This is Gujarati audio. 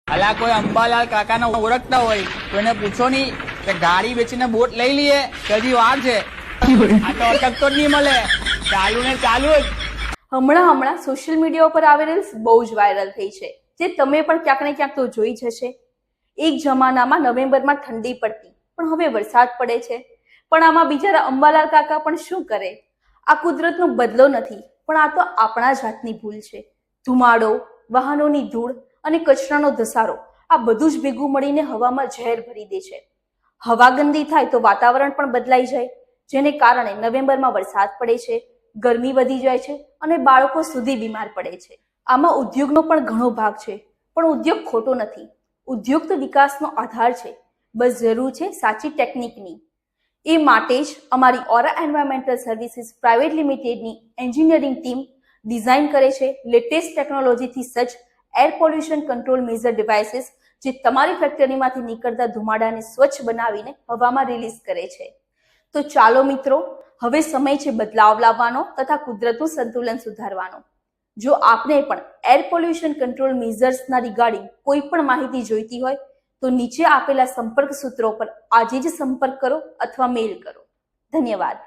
અલા કોઈ અંબાલાલ કાકાને ઓળખતા હોય તો એને પૂછો નહીં કે ગાડી વેચીને બોટ લઈ લઈએ કે હજી વાર છે. આ તો અટકતો જ નહીં મળે, ચાલુ ને ચાલુ જ. હમણાં સોશિયલ મીડિયા ઉપર આવી રીલ્સ બહુ જ વાયરલ થઈ છે, જે તમે પણ ક્યાંક ને ક્યાંક તો જોઈ જ હશે. એક જમાનામાં નવેમ્બરમાં ઠંડી પડતી, પણ હવે વરસાદ પડે છે. પણ આમાં બિચારા અંબાલાલ કાકા પણ શું કરે? આ કુદરતનો બદલો નથી, પણ આ તો આપણા જાતની ભૂલ છે. ધુમાડો, વાહનોની ધૂળ અને કચરાનો ધસારો, આ બધું જ ભેગું મળીને હવામાં ઝેર ભરી દે છે. હવા ગંદી થાય તો વાતાવરણ પણ બદલાઈ જાય, જેને કારણે નવેમ્બરમાં વરસાદ પડે છે, ગરમી વધી જાય છે અને બાળકો સુધી બીમાર પડે છે. આમાં ઉદ્યોગનો પણ ઘણો ભાગ છે, પણ ઉદ્યોગ ખોટો નથી. ઉદ્યોગ તો વિકાસનો આધાર છે, બસ જરૂર છે સાચી ટેકનિકની. એ માટે જ અમારી ઓરા એન્વાયરમેન્ટલ સર્વિસીસ પ્રાઇવેટ લિમિટેડની એન્જિનિયરિંગ ટીમ ડિઝાઇન કરે છે લેટેસ્ટ ટેકનોલોજીથી સજ્જ air pollution control measure devices, જે તમારી ફેક્ટરીમાંથી નીકળતા ધુમાડાને સ્વચ્છ બનાવીને હવામાં રિલીઝ કરે છે. તો ચાલો મિત્રો, હવે સમય છે બદલાવ લાવવાનો તથા કુદરતનું સંતુલન સુધારવાનો. જો આપને પણ એર પોલ્યુશન કંટ્રોલ મેઝર્સના રિગાર્ડિંગ કોઈ પણ માહિતી જોઈતી હોય તો નીચે આપેલા સંપર્ક સૂત્રો પર આજે જ સંપર્ક કરો અથવા મેલ કરો. ધન્યવાદ.